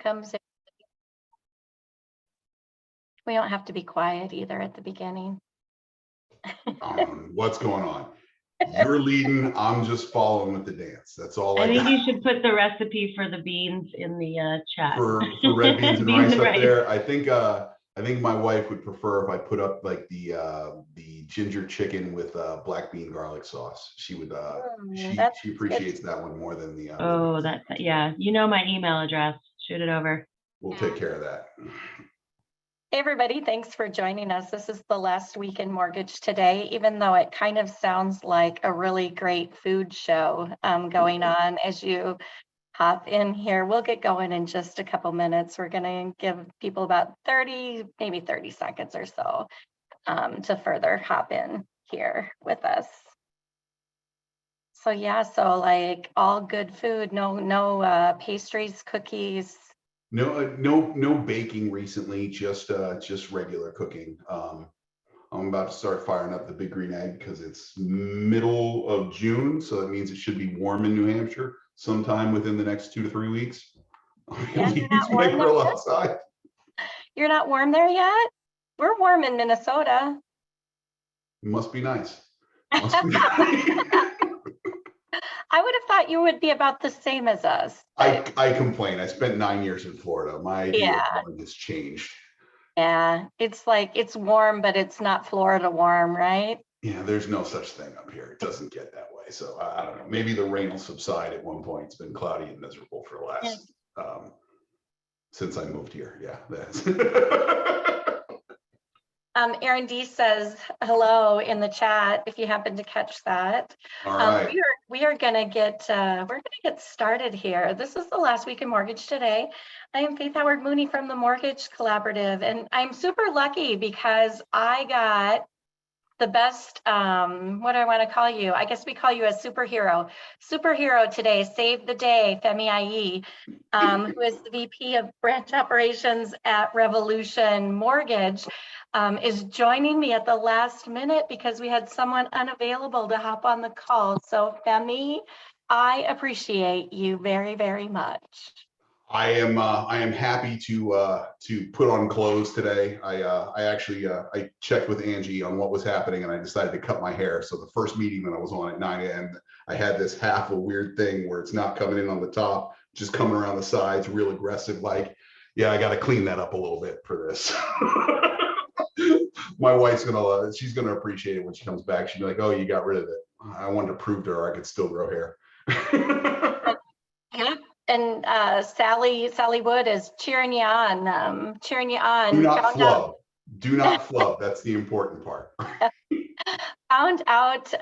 comes in. We don't have to be quiet either at the beginning. What's going on? You're leading. I'm just following with the dance. That's all I think got. you should put the recipe for the beans in the chat. For red beans and rice up there. I think my wife would prefer if I put up like the ginger chicken with black bean garlic sauce. She would she appreciates that one more than the oh, that's yeah. You know my email address. Shoot it over. We'll take care of that. Hey everybody, thanks for joining us. This is the last week in Mortgage Today, even though it kind of sounds like a really great food show going on as you hop in here. We'll get going in just a couple minutes. We're going to give people about 30, maybe 30 seconds or so to further hop in here with us. So yeah, so like all good food, no pastries, cookies. No baking recently, just regular cooking. I'm about to start firing up the Big Green Egg because it's middle of June, so that means it should be warm in New Hampshire sometime within the next 2 to 3 weeks. Yeah, you're not warm there yet? Outside. You're not warm there yet? We're warm in Minnesota. Must be nice. Must be nice. I would have thought you would be about the same as us. I complain. I spent 9 years in Florida. My idea of warm has changed. Yeah, it's like it's warm, but it's not Florida warm, right? Yeah, there's no such thing up here. It doesn't get that way. So I don't know. Maybe the rain will subside at one point. It's been cloudy and miserable for the last since I moved here. Yeah, that's. Aaron D says hello in the chat if you happen to catch that. All right. We are gonna get started here. This is the last week in Mortgage Today. I am Faith Howard Mooney from the Mortgage Collaborative, and I'm super lucky because I got the best, what do I want to call you? I guess we call you a superhero. Superhero today, save the day, Femi IE, who is the VP of Branch Operations at Revolution Mortgage, is joining me at the last minute because we had someone unavailable to hop on the call. So Femi, I appreciate you very, very much. I am happy to put on clothes today. I actually I checked with Angie on what was happening and I decided to cut my hair. So the first meeting that I was on at 9 a.m. I had this half a weird thing where it's not coming in on the top, just coming around the sides, real aggressive. Like, yeah, I got to clean that up a little bit for this. My wife's she's gonna appreciate it when she comes back. She'll be like, "Oh, you got rid of it." I wanted to prove to her I could still grow hair. Yeah. And Sally Wood is cheering you on. Do not flub. Do not flub. That's the important part. Found out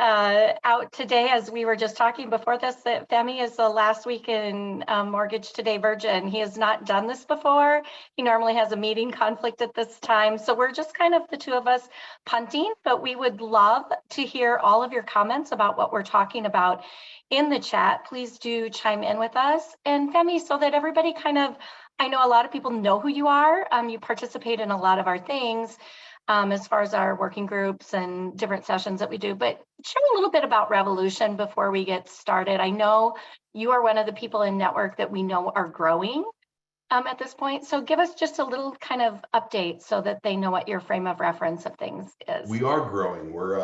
today, as we were just talking before this, that Femi is the last week in Mortgage Today Virgin. He has not done this before. He normally has a meeting conflict at this time. So we're just kind of the two of us punting, but we would love to hear all of your comments about what we're talking about in the chat. Please do chime in with us. And Femi, so that everybody kind of, I know a lot of people know who you are. You participate in a lot of our things. As far as our working groups and different sessions that we do, but share a little bit about Revolution before we get started. I know you are one of the people in network that we know are growing at this point. So give us just a little kind of update so that they know what your frame of reference of things is. We are growing. We're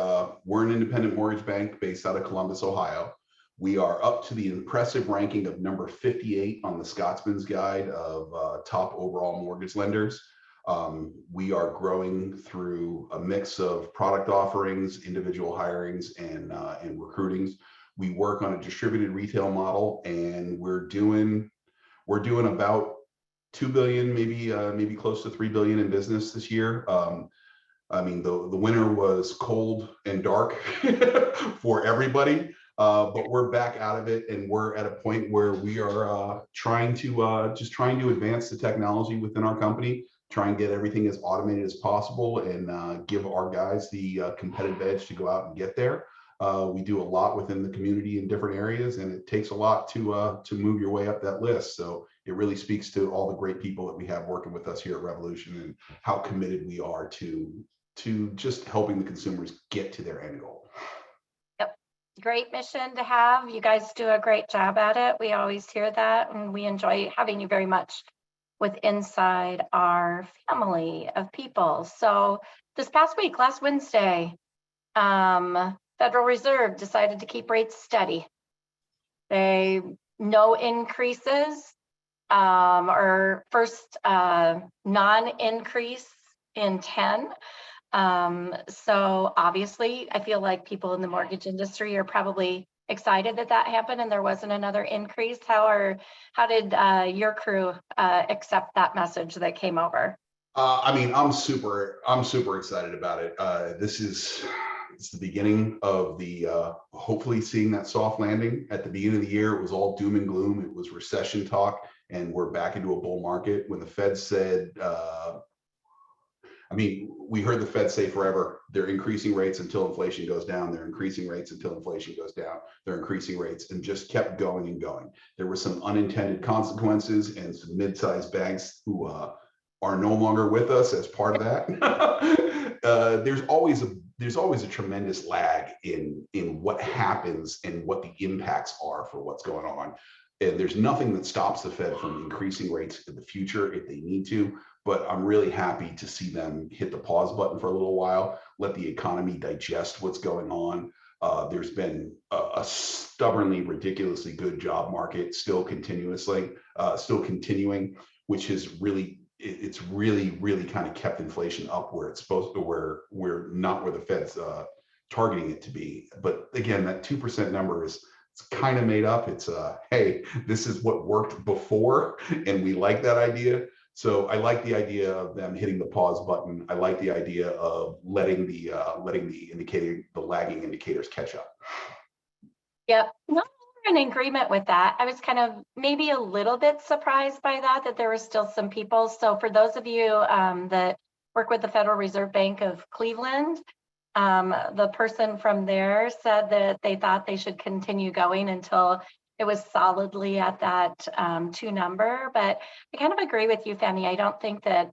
an independent mortgage bank based out of Columbus, Ohio. We are up to the impressive ranking of number 58 on the Scotsman's Guide of top overall mortgage lenders. We are growing through a mix of product offerings, individual hirings, and recruitings. We work on a distributed retail model, and we're doing about 2 billion, maybe close to 3 billion in business this year. I mean, the winter was cold and dark for everybody, but we're back out of it, and we're at a point where we are trying to advance the technology within our company. Try and get everything as automated as possible and give our guys the competitive edge to go out and get there. We do a lot within the community in different areas, and it takes a lot to move your way up that list. So it really speaks to all the great people that we have working with us here at Revolution and how committed we are to just helping the consumers get to their end goal. Yep, great mission to have. You guys do a great job at it. We always hear that, and we enjoy having you very much with inside our family of people. So this past week, last Wednesday, Federal Reserve decided to keep rates steady. No increases, or first non-increase in 10. So obviously, I feel like people in the mortgage industry are probably excited that that happened and there wasn't another increase. How did your crew accept that message that came over? I mean, I'm super excited about it. It's the beginning of the hopefully seeing that soft landing. At the beginning of the year, it was all doom and gloom. It was recession talk, and we're back into a bull market. When the Fed said, I mean, we heard the Fed say forever, they're increasing rates until inflation goes down. They're increasing rates until inflation goes down. They're increasing rates, and just kept going and going. There were some unintended consequences, and some mid-sized banks who are no longer with us as part of that. There's always a tremendous lag in what happens and what the impacts are for what's going on. And there's nothing that stops the Fed from increasing rates in the future if they need to. But I'm really happy to see them hit the pause button for a little while, let the economy digest what's going on. There's been a stubbornly, ridiculously good job market still continuing, which is really, it's really kind of kept inflation up where it's supposed to, where the Fed's targeting it to be. But again, that 2% number it's kind of made up. It's hey, this is what worked before, and we like that idea. So I like the idea of them hitting the pause button. I like the idea of letting the lagging indicators catch up. Yep, no, we're in agreement with that. I was kind of maybe a little bit surprised by that there were still some people. So for those of you that work with the Federal Reserve Bank of Cleveland, the person from there said that they thought they should continue going until it was solidly at that 2 number. But I kind of agree with you, Femi. I don't think that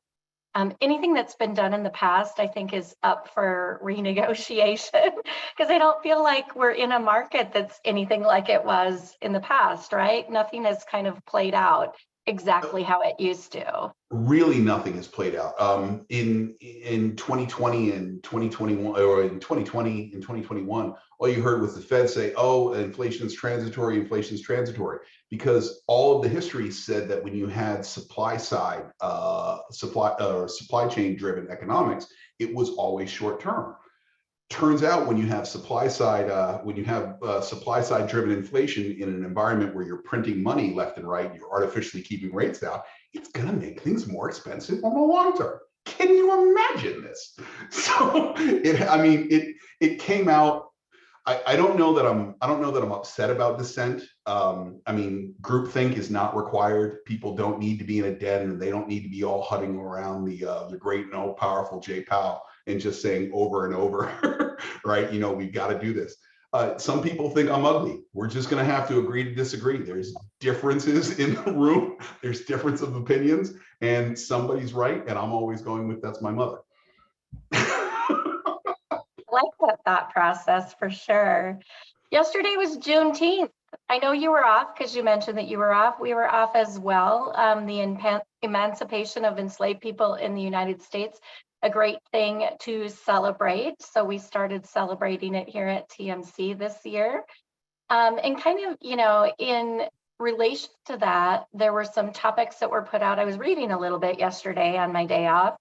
anything that's been done in the past, I think, is up for renegotiation, because I don't feel like we're in a market that's anything like it was in the past, right? Nothing has kind of played out exactly how it used to. Really, nothing has played out. In 2020 and 2021, or in 2020 and 2021, all you heard was the Fed say, "Oh, inflation's transitory, because all of the history said that when you had supply chain driven economics, it was always short term. Turns out when you have supply side driven inflation in an environment where you're printing money left and right, you're artificially keeping rates down, it's going to make things more expensive on the long term. Can you imagine this? So it came out. I don't know that I'm upset about dissent. I mean, groupthink is not required. People don't need to be in a den, and they don't need to be all huddling around the great and all powerful Jay Powell and just saying over and over, right? We've got to do this. Some people think I'm ugly. We're just going to have to agree to disagree. There's differences in the room. There's difference of opinions, and somebody's right, and I'm always going with that's my mother. I like that thought process for sure. Yesterday was Juneteenth. I know you were off because you mentioned that you were off. We were off as well. The emancipation of enslaved people in the United States, a great thing to celebrate. So we started celebrating it here at TMC this year. And kind of, in relation to that, there were some topics that were put out. I was reading a little bit yesterday on my day off.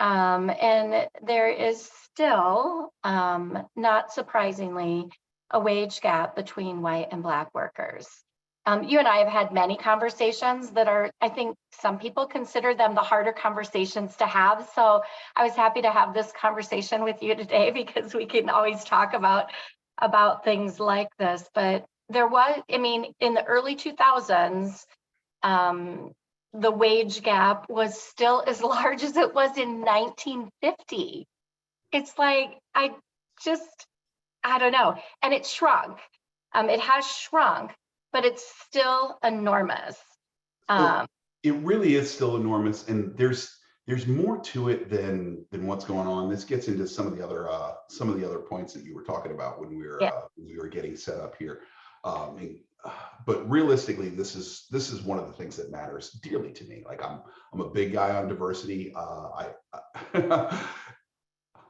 And there is still, not surprisingly, a wage gap between white and Black workers. You and I have had many conversations that are, I think some people consider them the harder conversations to have. So I was happy to have this conversation with you today, because we can always talk about things like this. But there was, in the early 2000s, the wage gap was still as large as it was in 1950. It's like, I don't know. And it shrunk. It has shrunk, but it's still enormous. It really is still enormous. And there's more to it than what's going on. This gets into some of the other points that you were talking about when we were getting set up here. but realistically, this is one of the things that matters dearly to me. Like I'm a big guy on diversity.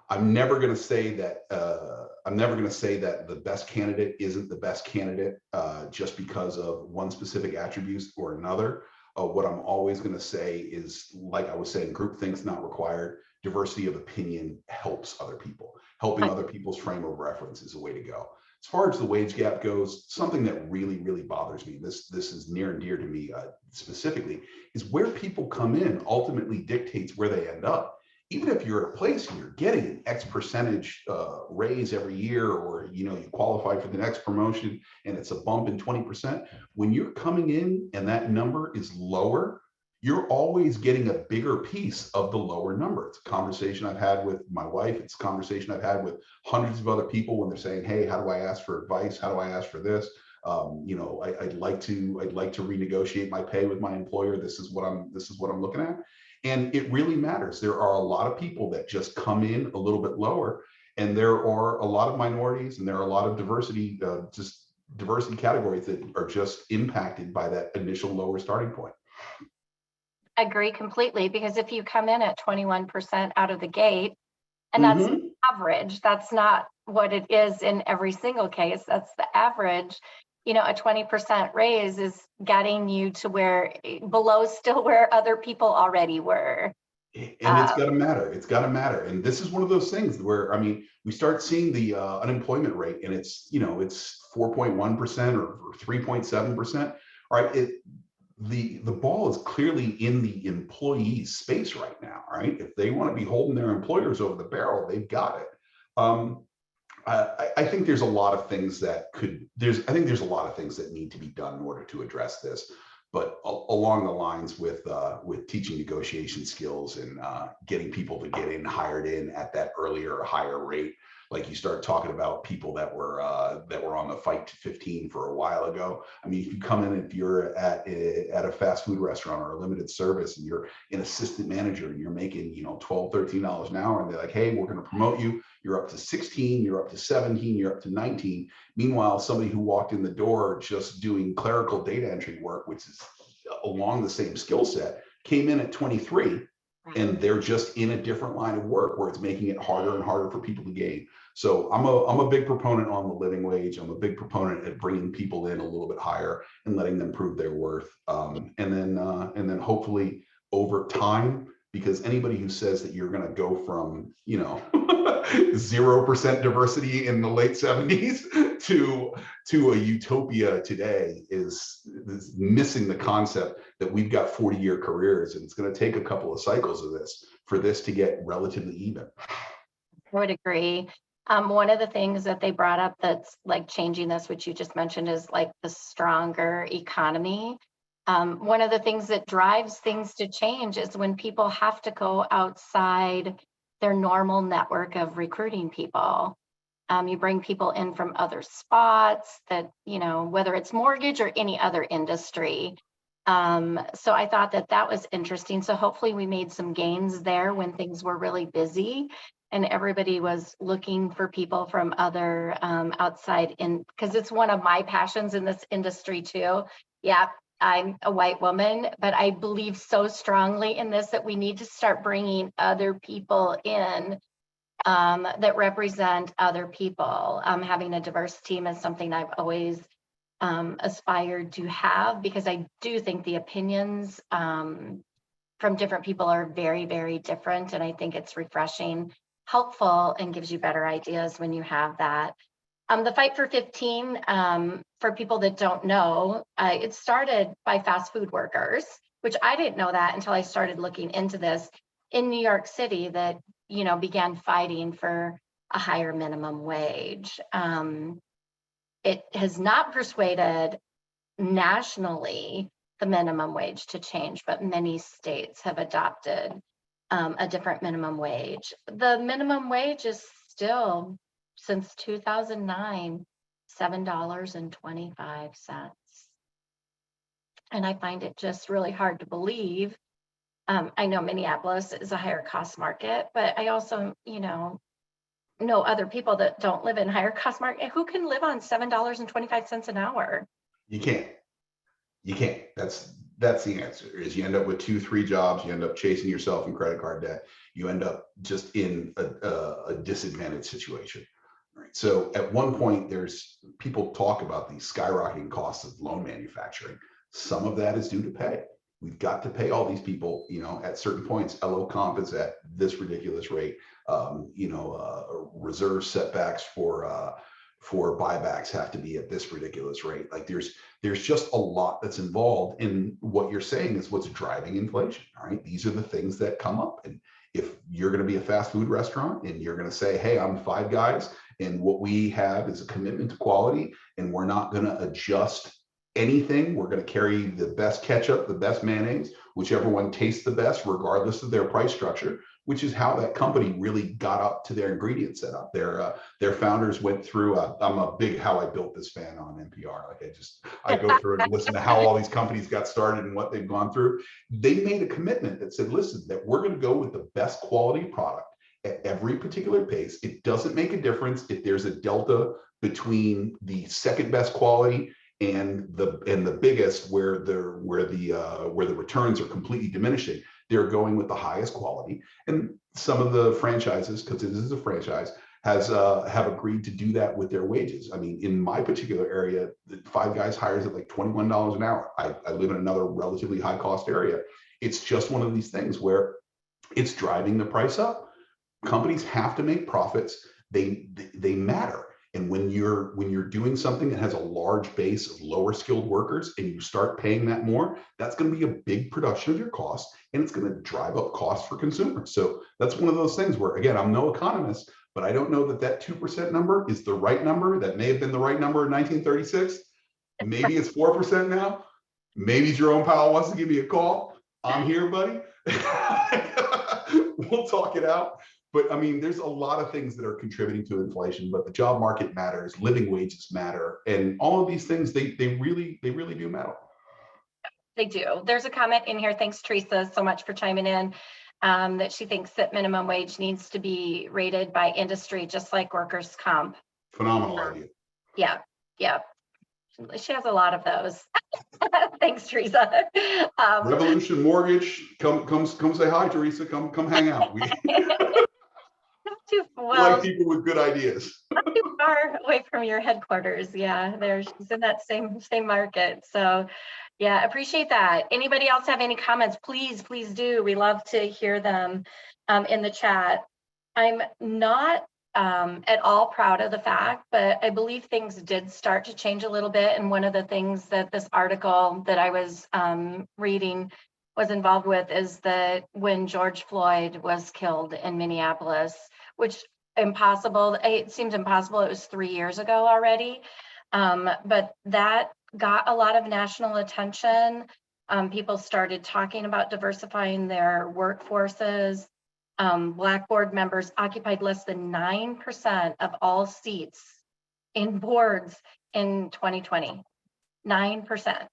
I'm never going to say that the best candidate isn't the best candidate just because of one specific attribute or another. What I'm always going to say is, like I was saying, groupthink's not required. Diversity of opinion helps other people. Helping other people's frame of reference is a way to go. As far as the wage gap goes, something that really, really bothers me, this is near and dear to me specifically, is where people come in ultimately dictates where they end up. Even if you're at a place and you're getting an X percentage raise every year, or you qualify for the next promotion and it's a bump in 20%, when you're coming in and that number is lower, you're always getting a bigger piece of the lower number. It's a conversation I've had with my wife. It's a conversation I've had with hundreds of other people when they're saying, hey, how do I ask for advice? How do I ask for this? I'd like to renegotiate my pay with my employer. This is what I'm looking at. And it really matters. There are a lot of people that just come in a little bit lower, and there are a lot of minorities, and there are a lot of diversity categories that are just impacted by that initial lower starting point. I agree completely, because if you come in at 21% out of the gate, and that's average, that's not what it is in every single case, that's the average. A 20% raise is getting you to where still where other people already were. And it's got to matter. It's got to matter. And this is one of those things where, we start seeing the unemployment rate, and it's 4.1% or 3.7%. All right. The ball is clearly in the employee's space right now. Right. If they want to be holding their employers over the barrel, they've got it. I think there's a lot of things that there's a lot of things that need to be done in order to address this. But along the lines with teaching negotiation skills and getting people to get hired in at that earlier, higher rate, like you start talking about people that were on the fight to 15 for a while ago. If you come in, if you're at a fast food restaurant or a limited service, and you're an assistant manager and you're making $12, $13 an hour, and they're like, hey, we're going to promote you. You're up to 16, you're up to 17, you're up to 19. Meanwhile, somebody who walked in the door just doing clerical data entry work, which is along the same skill set, came in at 23, and they're just in a different line of work where it's making it harder and harder for people to gain. So I'm a big proponent on the living wage. I'm a big proponent at bringing people in a little bit higher and letting them prove their worth. And then hopefully over time, because anybody who says that you're going to go from 0% diversity in the late 70s to a utopia today is missing the concept that we've got 40-year careers, and it's going to take a couple of cycles of this for this to get relatively even. I would agree. One of the things that they brought up that's like changing this, which you just mentioned, is like the stronger economy. One of the things that drives things to change is when people have to go outside their normal network of recruiting people. You bring people in from other spots that, whether it's mortgage or any other industry. So I thought that was interesting. So hopefully we made some gains there when things were really busy and everybody was looking for people from other outside in, because it's one of my passions in this industry too. Yeah, I'm a white woman, but I believe so strongly in this that we need to start bringing other people in that represent other people. Having a diverse team is something I've always aspired to have, because I do think the opinions from different people are very, very different. And I think it's refreshing, helpful, and gives you better ideas when you have that. The Fight for 15, for people that don't know, it started by fast food workers, which I didn't know that until I started looking into this, in New York City, that began fighting for a higher minimum wage. It has not persuaded nationally the minimum wage to change, but many states have adopted a different minimum wage. The minimum wage is still, since 2009, $7.25. And I find it just really hard to believe. I know Minneapolis is a higher cost market, but I also, know other people that don't live in higher cost market who can live on $7.25 an hour. You can't. You can't. That's the answer. Is you end up with 2, 3 jobs. You end up chasing yourself in credit card debt. You end up just in a disadvantaged situation. Right. So at one point, there's people talk about the skyrocketing costs of loan manufacturing. Some of that is due to pay. We've got to pay all these people, at certain points. LO comp is at this ridiculous rate. Reserve setbacks for buybacks have to be at this ridiculous rate. Like there's just a lot that's involved in what you're saying is what's driving inflation. All right. These are the things that come up. And if you're going to be a fast food restaurant and you're going to say, hey, I'm Five Guys, and what we have is a commitment to quality, and we're not going to adjust anything. We're going to carry the best ketchup, the best mayonnaise, whichever one tastes the best, regardless of their price structure, which is how that company really got up to their ingredient setup. Their founders went through. I'm a big How I Built This fan on NPR. Like I go through and listen to how all these companies got started and what they've gone through. They made a commitment that said, listen, that we're going to go with the best quality product at every particular pace. It doesn't make a difference if there's a delta between the second best quality and the biggest where the returns are completely diminishing. They're going with the highest quality. And some of the franchises, because this is a franchise, have agreed to do that with their wages. I mean, in my particular area, the Five Guys hires at like $21 an hour. I live in another relatively high cost area. It's just one of these things where it's driving the price up. Companies have to make profits. They matter. And when you're doing something that has a large base of lower skilled workers and you start paying that more, that's going to be a big production of your costs, and it's going to drive up costs for consumers. So that's one of those things where, again, I'm no economist, but I don't know that 2% number is the right number. That may have been the right number in 1936. Maybe it's 4% now. Maybe Jerome Powell wants to give me a call. I'm here, buddy. We'll talk it out. But I mean, there's a lot of things that are contributing to inflation, but the job market matters, living wages matter, and all of these things, they really do matter. They do. There's a comment in here. Thanks, Teresa, so much for chiming in, that she thinks that minimum wage needs to be rated by industry, just like workers' comp. Phenomenal idea. Yeah. She has a lot of those. Thanks, Teresa. Revolution Mortgage, come say hi, Teresa. Come hang out. Too well, like people with good ideas. Not too far away from your headquarters. Yeah, she's in that same market. So yeah, appreciate that. Anybody else have any comments? Please do. We love to hear them in the chat. I'm not at all proud of the fact, but I believe things did start to change a little bit. And one of the things that this article that I was reading was involved with is that when George Floyd was killed in Minneapolis, which it seems impossible. It was 3 years ago already. But that got a lot of national attention. People started talking about diversifying their workforces. Black board members occupied less than 9% of all seats in boards in 2020. 9%.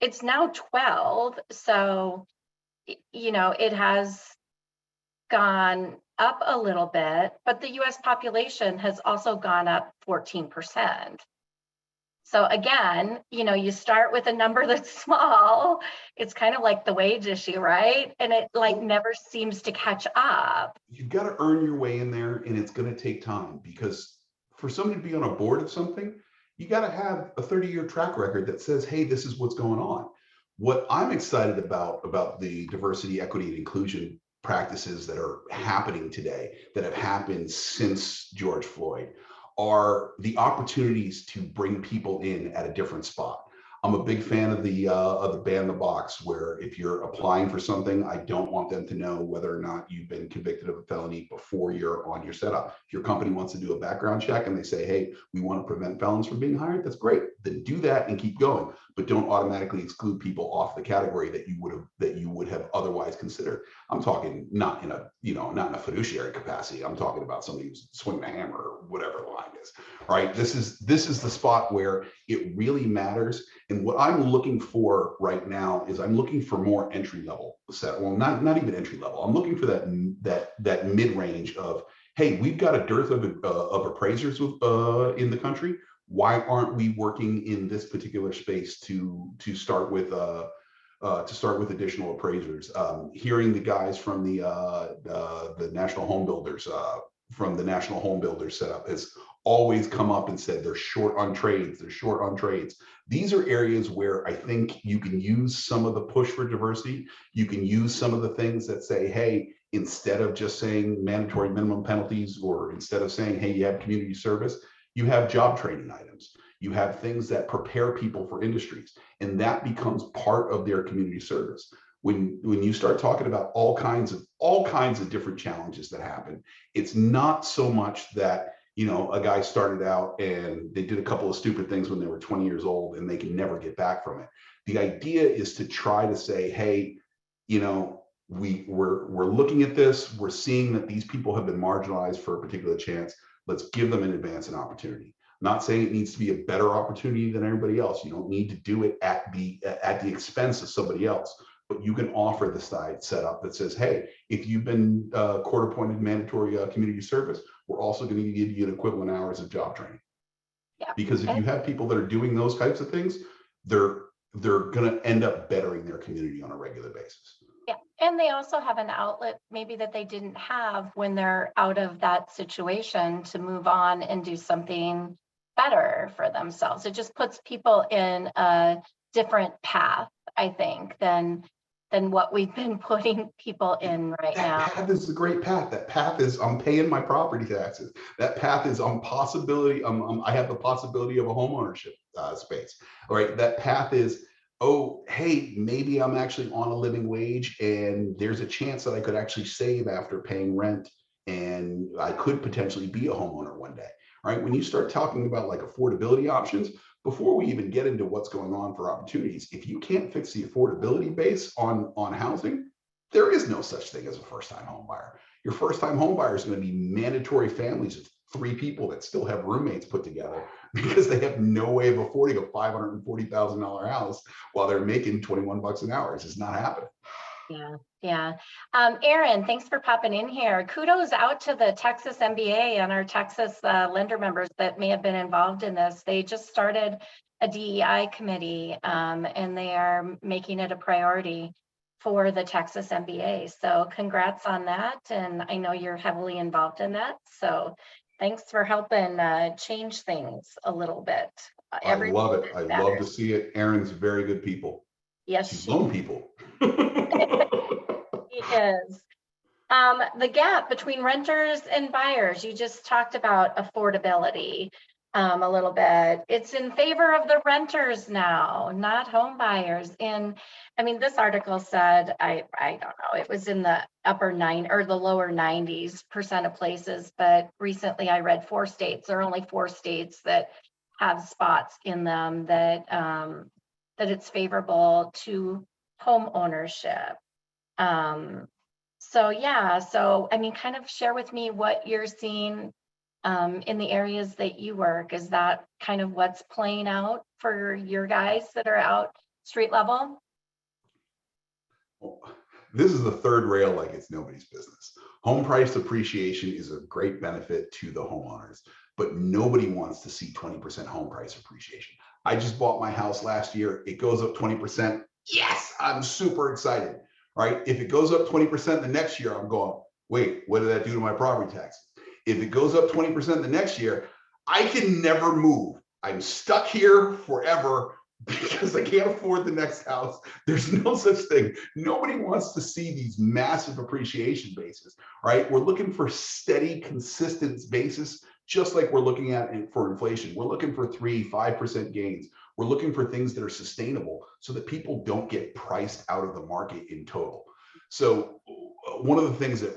It's now 12. So, it has gone up a little bit, but the US population has also gone up 14%. So again, you start with a number that's small. It's kind of like the wage issue, right? And it never seems to catch up. You've got to earn your way in there, and it's going to take time, because for somebody to be on a board of something, you got to have a 30-year track record that says, hey, this is what's going on. What I'm excited about the diversity, equity, and inclusion practices that are happening today, that have happened since George Floyd, are the opportunities to bring people in at a different spot. I'm a big fan of the ban the box, where if you're applying for something, I don't want them to know whether or not you've been convicted of a felony before you're on your setup. If your company wants to do a background check and they say, hey, we want to prevent felons from being hired, that's great. Then do that and keep going, but don't automatically exclude people off the category that you would have otherwise considered. I'm talking not in a fiduciary capacity. I'm talking about somebody who's swinging a hammer or whatever the line is. All right, this is the spot where it really matters. And what I'm looking for right now is I'm looking for more entry level set. Well, not even entry level. I'm looking for that mid range of, hey, we've got a dearth of appraisers in the country. Why aren't we working in this particular space to start with additional appraisers? Hearing the guys from the National Home Builders setup has always come up and said they're short on trades. They're short on trades. These are areas where I think you can use some of the push for diversity. You can use some of the things that say, hey, instead of just saying mandatory minimum penalties, or instead of saying, hey, you have community service, you have job training items. You have things that prepare people for industries, and that becomes part of their community service. When you start talking about all kinds of different challenges that happen, it's not so much that, you know, a guy started out and they did a couple of stupid things when they were 20 years old and they can never get back from it. The idea is to try to say, hey, you know, we're looking at this, we're seeing that these people have been marginalized for a particular chance. Let's give them in advance an opportunity. I'm not saying it needs to be a better opportunity than everybody else. You don't need to do it at the expense of somebody else, but you can offer the side setup that says, hey, if you've been court-appointed mandatory community service, we're also going to give you an equivalent hours of job training. Yeah. Because if you have people that are doing those types of things, they're going to end up bettering their community on a regular basis. Yeah, and they also have an outlet maybe that they didn't have when they're out of that situation to move on and do something better for themselves. It just puts people in a different path, I think, than what we've been putting people in right now. That path is a great path. That path is, I'm paying my property taxes. That path is I have the possibility of a home ownership space. All right. That path is, oh, hey, maybe I'm actually on a living wage and there's a chance that I could actually save after paying rent and I could potentially be a homeowner one day. All right. When you start talking about like affordability options, before we even get into what's going on for opportunities, if you can't fix the affordability base on housing, there is no such thing as a first-time home buyer. Your first-time home buyer is going to be mandatory families of 3 people that still have roommates put together because they have no way of affording a $540,000 house while they're making 21 bucks an hour. It's just not happening. Yeah. Aaron, thanks for popping in here. Kudos out to the Texas MBA and our Texas lender members that may have been involved in this. They just started a DEI committee and they are making it a priority for the Texas MBA. So congrats on that. And I know you're heavily involved in that. So thanks for helping change things a little bit. I love it. I love to see it. Erin's very good people. Yes, she's known people. He is. The gap between renters and buyers, you just talked about affordability a little bit. It's in favor of the renters now, not home buyers. And I mean, this article said, I don't know, it was in the upper the lower 90% of places, but recently I read 4 states. There are only 4 states that have spots in them that it's favorable to home ownership. So I mean, kind of share with me what you're seeing in the areas that you work. Is that kind of what's playing out for your guys that are out street level? Well, this is the third rail like it's nobody's business. Home price appreciation is a great benefit to the homeowners, but nobody wants to see 20% home price appreciation. I just bought my house last year. It goes up 20%. Yes, I'm super excited. Right? If it goes up 20% the next year, I'm going, wait, what did that do to my property taxes? If it goes up 20% the next year, I can never move. I'm stuck here forever because I can't afford the next house. There's no such thing. Nobody wants to see these massive appreciation bases, right? We're looking for steady, consistent basis, just like we're looking at for inflation. We're looking for 3-5% gains. We're looking for things that are sustainable so that people don't get priced out of the market in total. So one of the things that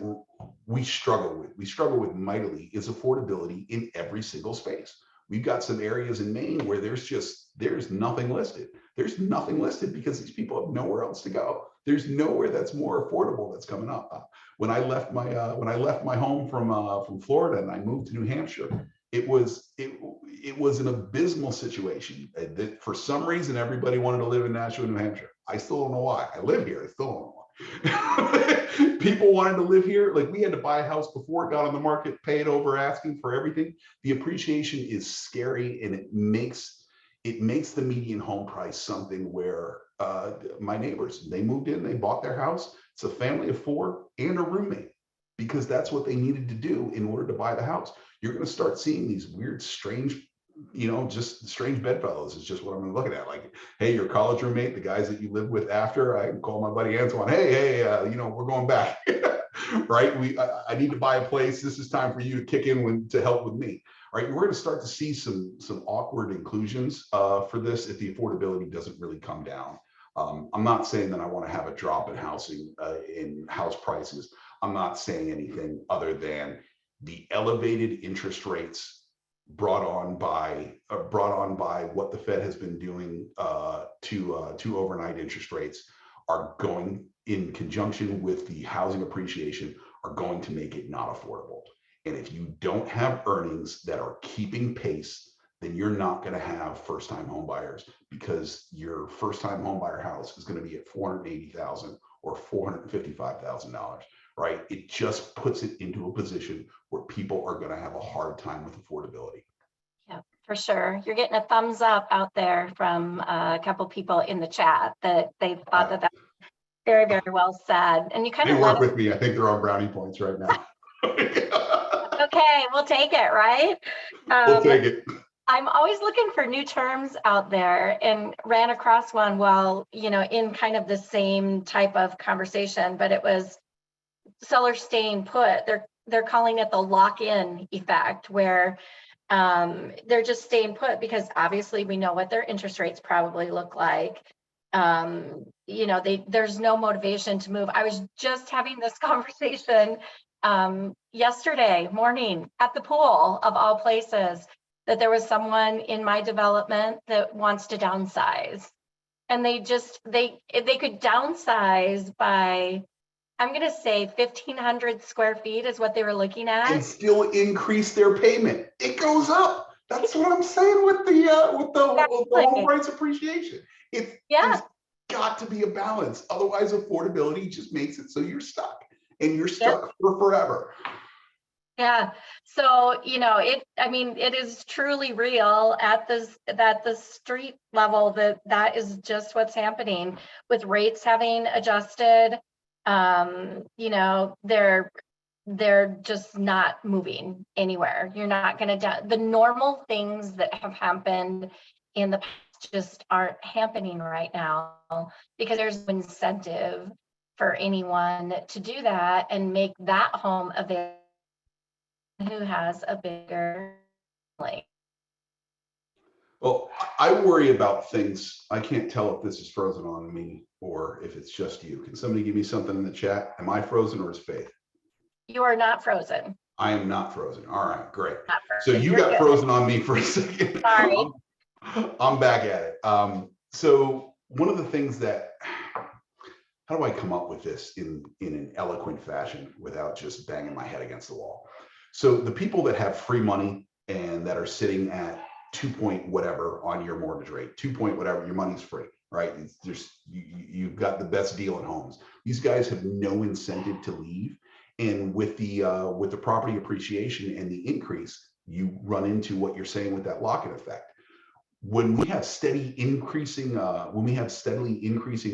we struggle with mightily is affordability in every single space. We've got some areas in Maine where there's nothing listed. There's nothing listed because these people have nowhere else to go. There's nowhere that's more affordable that's coming up. When I left my home from Florida and I moved to New Hampshire, it was an abysmal situation. That for some reason, everybody wanted to live in Nashua, New Hampshire. I still don't know why. I live here. I still don't know why. people wanted to live here. Like, we had to buy a house before it got on the market, pay it over asking for everything. The appreciation is scary, and it makes the median home price something where my neighbors, they moved in, they bought their house. It's a family of 4 and a roommate, because that's what they needed to do in order to buy the house. You're going to start seeing these weird, strange, just strange bedfellows is just what I'm looking at. Like, hey, your college roommate, the guys that you live with after, I can call my buddy Antoine, hey, we're going back, right? I need to buy a place. This is time for you to kick in to help with me, right? We're going to start to see some awkward inclusions for this if the affordability doesn't really come down. I'm not saying that I want to have a drop in housing, in house prices. I'm not saying anything other than the elevated interest rates brought on by what the Fed has been doing to overnight interest rates are going, in conjunction with the housing appreciation, are going to make it not affordable. And if you don't have earnings that are keeping pace, then you're not going to have first-time home buyers, because your first-time home buyer house is going to be at $480,000 or $455,000, right? It just puts it into a position where people are going to have a hard time with affordability. Yeah, for sure. You're getting a thumbs up out there from a couple people in the chat that they thought that was very, very well said. And you kind of work with me. I think they're on brownie points right now. Okay, we'll take it, right? We'll take it. I'm always looking for new terms out there, and ran across one while, in kind of the same type of conversation, but it was sellers staying put. They're calling it the lock-in effect, where they're just staying put because obviously we know what their interest rates probably look like. There's no motivation to move. I was just having this conversation yesterday morning at the pool, of all places, that there was someone in my development that wants to downsize, and they could downsize by, I'm going to say 1,500 square feet is what they were looking at, and still increase their payment. It goes up. That's what I'm saying with the home price appreciation. There's got to be a balance. Otherwise, affordability just makes it so you're stuck, and you're stuck for forever. Yeah. So, it is truly real at the street level that is just what's happening with rates having adjusted. They're just not moving anywhere. You're not going to, the normal things that have happened in the past just aren't happening right now, because there's no incentive for anyone to do that and make that home available who has a bigger family. Well, I worry about things. I can't tell if this is frozen on me or if it's just you. Can somebody give me something in the chat? Am I frozen, or is Faith? You are not frozen. I am not frozen. All right, great. Frozen. So you got frozen on me for a second. Sorry. I'm back at it. So one of the things that, how do I come up with this in an eloquent fashion without just banging my head against the wall? So the people that have free money and that are sitting at 2 point whatever on your mortgage rate, 2 point whatever, your money's free, right? You've got the best deal in homes. These guys have no incentive to leave. And with the property appreciation and the increase, you run into what you're saying with that lock-in effect. When we have steadily increasing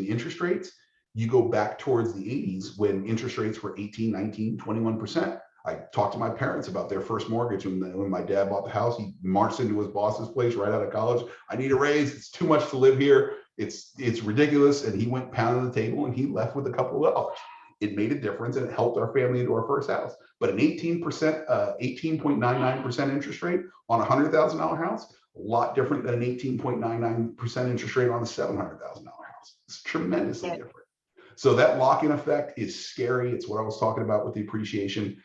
interest rates, you go back towards the 80s when interest rates were 18, 19, 21%. I talked to my parents about their first mortgage when my dad bought the house. He marched into his boss's place right out of college. I need a raise. It's too much to live here. It's ridiculous. And he went pounding the table and he left with a couple of dollars. It made a difference and it helped our family into our first house. But an 18.99% interest rate on a $100,000 house, a lot different than an 18.99% interest rate on a $700,000 house. It's tremendously different. So that lock-in effect is scary. It's what I was talking about with the appreciation.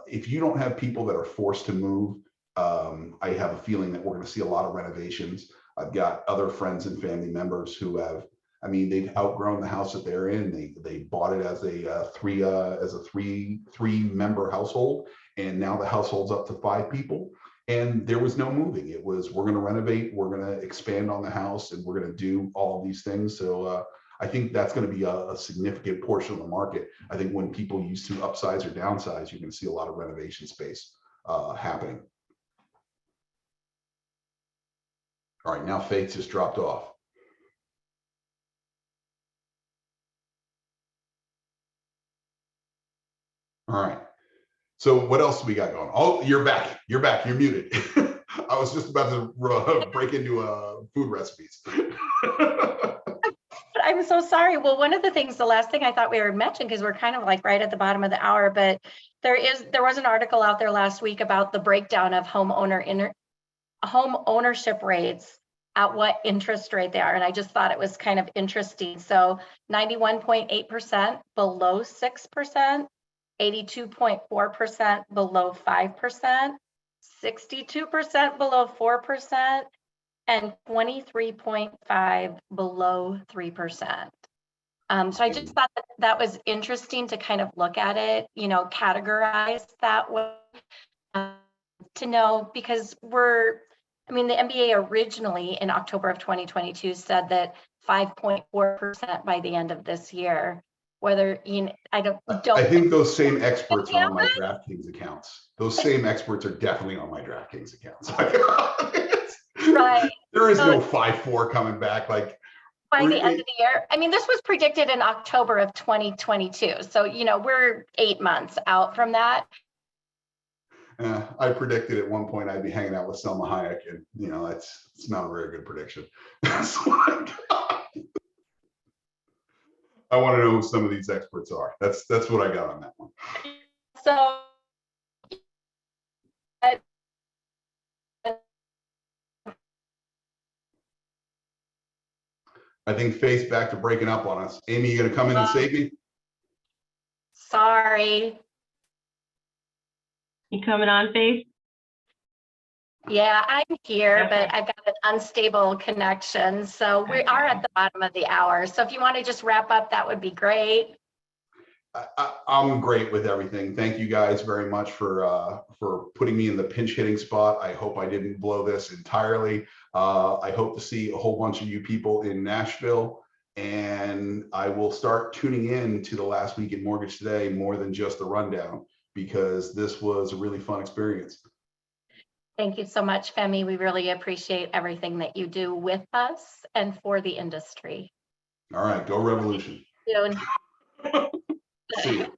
If you don't have people that are forced to move, I have a feeling that we're going to see a lot of renovations. I've got other friends and family members who they've outgrown the house that they're in. They bought it as a three-member household, and now the household's up to 5 people. And there was no moving. It was, we're going to renovate, we're going to expand on the house, and we're going to do all of these things. So I think that's going to be a significant portion of the market. I think when people used to upsize or downsize, you're going to see a lot of renovation space happening. All right, now Faith just dropped off. All right. So what else we got going? Oh, you're back. You're back. You're muted. I was just about to break into food recipes. I'm so sorry. Well, one of the things, the last thing I thought we were mentioning, because we're kind of like right at the bottom of the hour, but there was an article out there last week about the breakdown of home ownership rates at what interest rate they are. And I just thought it was kind of interesting. So 91.8% below 6%, 82.4% below 5%, 62% below 4%, and 23.5 below 3%. So I just thought that was interesting to kind of look at it, you know, categorize that way, to know, because the MBA originally in October of 2022 said that 5.4% by the end of this year. Whether, you know, I think those same experts are on my DraftKings accounts. Those same experts are definitely on my DraftKings accounts. Right. There is no 5.4 coming back. Like by the end of the year. I mean, this was predicted in October of 2022. So, you know, we're 8 months out from that. I predicted at one point I'd be hanging out with Selma Hayek, and you know, it's not a very good prediction. I want to know who some of these experts are. That's what I got on that one. So I think Faith's back to breaking up on us. Amy, you gonna come in and save me? Sorry. You coming on, Faith? Yeah, I'm here, Okay. but I've got an unstable connection. So we are at the bottom of the hour. So if you want to just wrap up, that would be great. I'm great with everything. Thank you guys very much for putting me in the pinch hitting spot. I hope I didn't blow this entirely. I hope to see a whole bunch of you people in Nashville, and I will start tuning in to the last week in Mortgage Today more than just the rundown, because this was a really fun experience. Thank you so much, Femi. We really appreciate everything that you do with us and for the industry. All right, go Revolution. Soon. See you.